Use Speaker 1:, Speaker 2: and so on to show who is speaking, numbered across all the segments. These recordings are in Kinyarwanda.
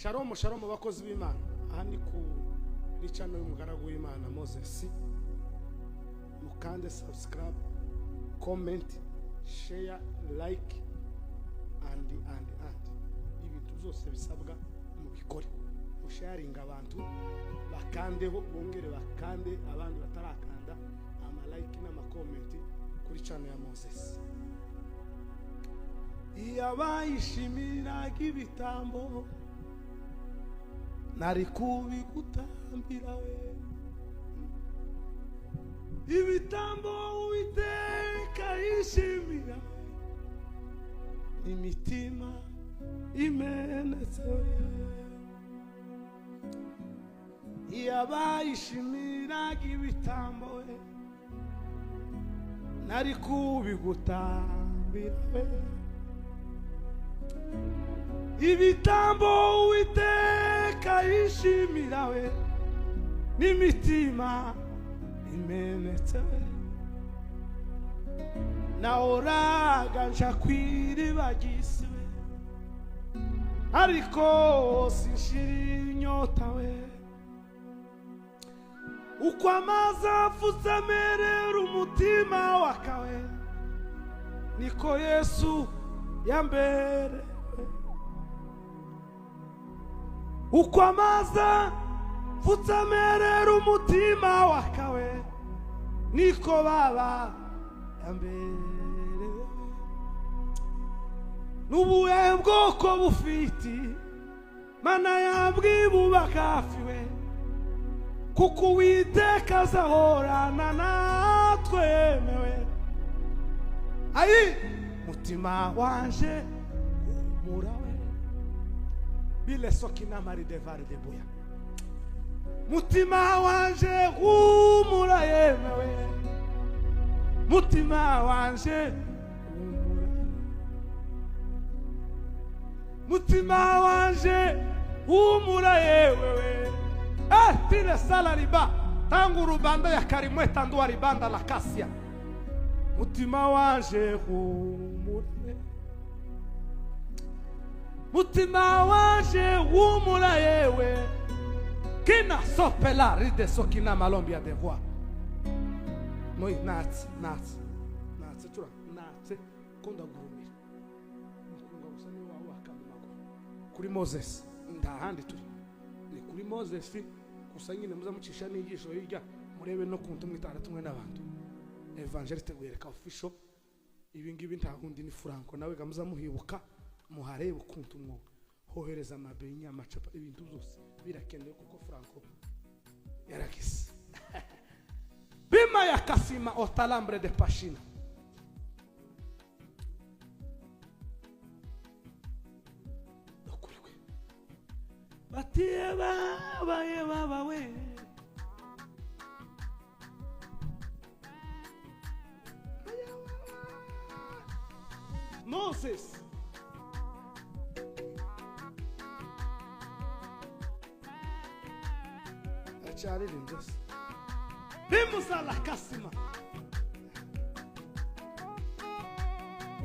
Speaker 1: Shalom shalom abakozi b'Imana. Aha ni ku channel y'umugaragu w'Imana Moses. Mukande subscribe, comment, share, like and ibintu zose bisabwa mu bikore. Musharing abantu bakandeho bongere bakande abandi batarakanda ama like n'ama comment kuri channel ya Moses. Iyabayishimira gibitambo nari kubigutambira we ibitambo Uwiteka yishimira imitima imenetse iyabayishimira gibitambo we nari kubigutambira we ibitambo Uwiteka yishimira we n'imitima imenetse we nahoraga nja kw'iriba ry'isi we ariko sinshira inyota we uko amazi afutse amerera umutima wakawe niko Yesu yambere uko amazi afutse amerera umutima wakawe niko Baba yambere n'ubuhe bwoko bufiti Mana yabwibubaka hafi we kuko Uwiteka azahorana natwemewe ayi mutima wanje umurawe bile sokina mari de vare de boya mutima wanje umura yemewe mutima wanje umura mutima wanje umura yewewe tile sala riba tangu rubanda ya karimwe tandua ribanda la kasia mutima wanje umura mutima wanje umura yewe kina sopela ride sokina malombi ya devoir moi nats tura nats konda gurumira mukunga usani wawe akamamago kuri Moses ndahandi turi ni kuri Moses kusanyine muzamucisha n'ingisho hirya murebe no kuntu mwitaratumwe n'abantu evangeliste gwereka official ibingibi ntahundi ni Franco nawe gamuzamuhibuka muharebe ukuntu mwo hohereza amabenya amacapa ibintu byose birakeneye kuko Franco yarakise bima ya kasima otalambre de pashina dokurwe batie baba we Moses achari lindos bimusa la kasima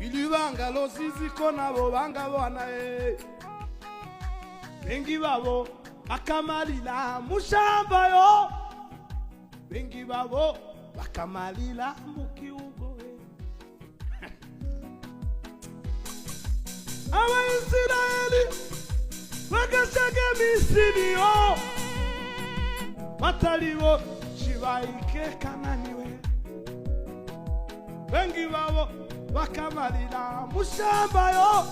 Speaker 1: ilibanga lozizi kona bo banga bwana bengi babo bakamalila mushamba yo bengi babo bakamalila mukiugo Abaisraeli wakashage Misiri yo mataliwo shibaike Kanani we bengi babo bakamalila mushamba yo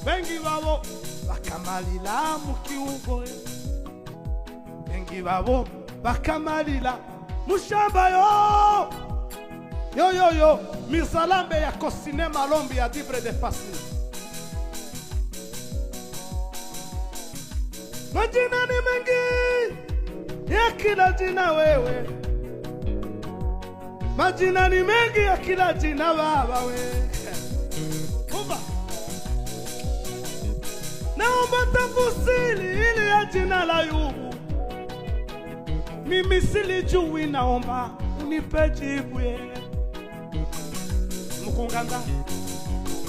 Speaker 1: bengi babo bakamalila mukiugo bengi babo bakamalila mushamba yo misalambe ya kosine malombi ya dibre de pasini majina ni mengi ya kila jina wewe majina ni mengi ya kila jina Baba we Kumba naomba tafsiri ile ya jina la Ayubu mimi silijui naomba unipe jibu mukunganda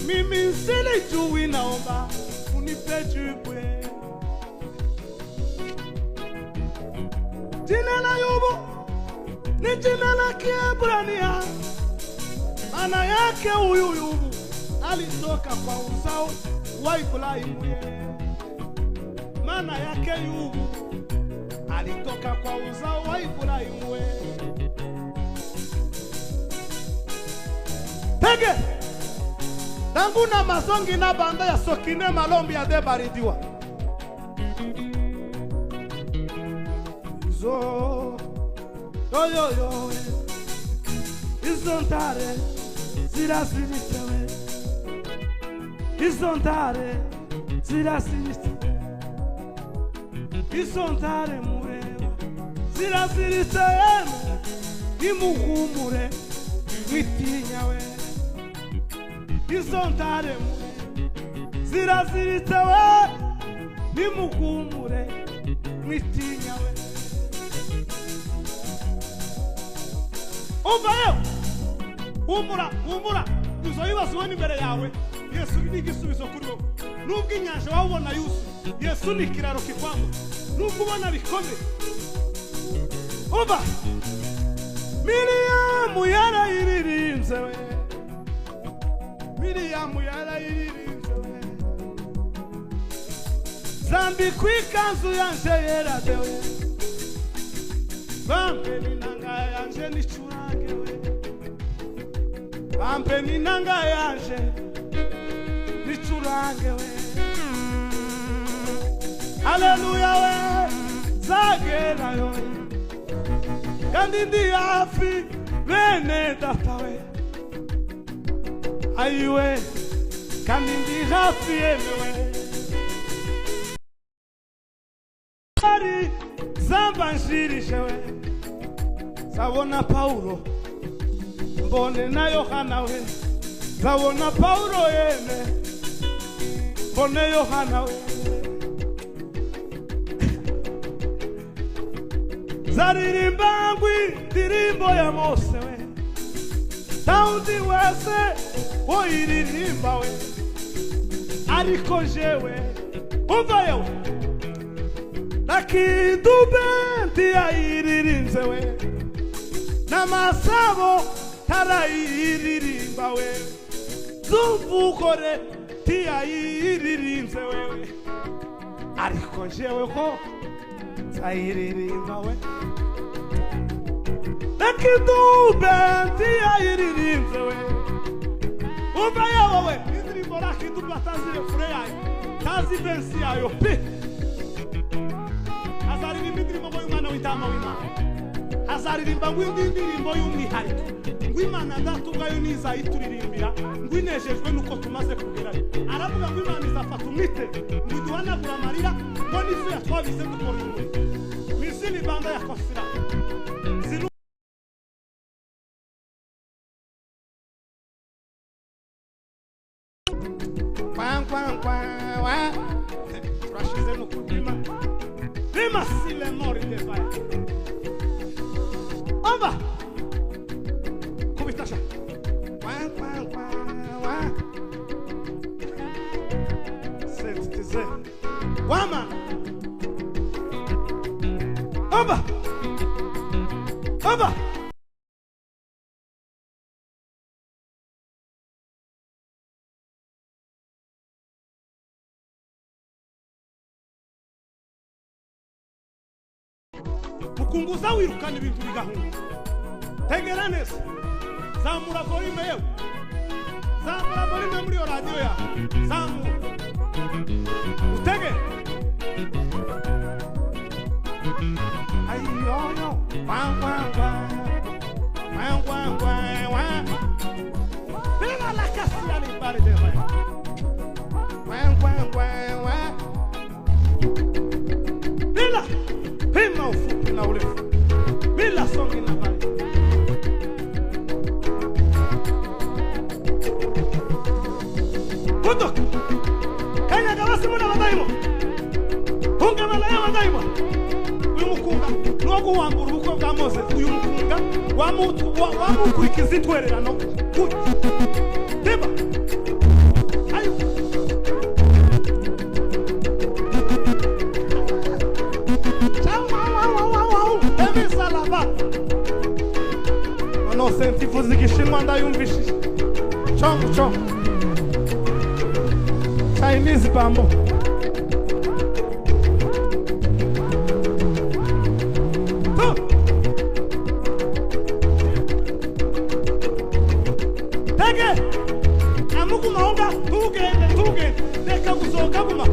Speaker 1: mimi silijui naomba unipe jibu Jina la Ayubu ni jina la Kiebrania. Maana yake huyu Ayubu alitoka kwa uzao wa Ibrahimu. Maana yake Ayubu alitoka kwa uzao wa Ibrahimu. Pege dangu na mazongi na banda ya sokine malombi ya debaridiwa zo yo izontare zirasiritewe izontare zirasiritewe izontare mureba zirasiritewe imuhumure mitinyawe izontare mure zirasiritewe nimuhumure mitinyawe. Umvayo humura uzoyibasuwe n'imbere yawe. Yesu ni igisubizo kuri wowe. Nubwo inyanja wabona Yusu, Yesu ni kiraro kikwamo. Nubwo ubona bikomeye, umva Miriyamu yarayiririnze we, Miriyamu yarayiririnze we, zambikwa ikanzu yanje yera dewe, bampe ninanga yanje nicurange we, bampe ninanga yanje nicurange we. Haleluya we, zagera yo kandi ndi hafi bene data we, ayiwe kandi ndi hafi yemewe, ari zambanjirije we, zabona Paulo mbone na Yohana we, zabona Paulo yeme mbone Yohana we, zaririmba ngwi ndirimbo ya Mose we, Daudi wese oyiririmba we, ariko jewe umvayo nakidube ntiyayiririnze we, n'amasabo tarayiririmba we, zumvukore ntiyayiririnze we, ariko jewe ko zayiririmba we, nakidube ntiyayiririnze we. Umvayo we indirimbo nakidube atazire fure yayo, tazi bensi yayo pe, azaririmba indirimbo y'Umwana w'Intama w'Imana, azaririmba indirimbo y'umwihariko w'Imana datugayo nizayituririmbira ngwinejejwe nuko tumaze kugerayo. Aravuga ngo Imana izafata umwite ngiduhanagura amarira ngo nizo yatwabize dukora umurimo mizini banda ya kofira ziru kwa rashize no kudima rima sile mori de vaya ova kubitasha sentize wama ova mukunguza wirukana ibintu bigahunga. Tegera neza, zamura volume yewe, zamura volume muri yo radio ya, zamura utege ayoyo bila la kasi ya libari de vaya bila hima ufupi na urefu bila songi na vaya kutoka kanya gabasi muna wadaimo hunga malaya wadaimo uyu mukunga nuko wambura ubukwe bwa Moses. Uyu mukunga wamukurikiza itwererano deba ayo avuze igishinwa ndayumvishije. Chong chong. Chinese bamboo. Tege! Amuku maunga, tugende. Deka kusoka kuma.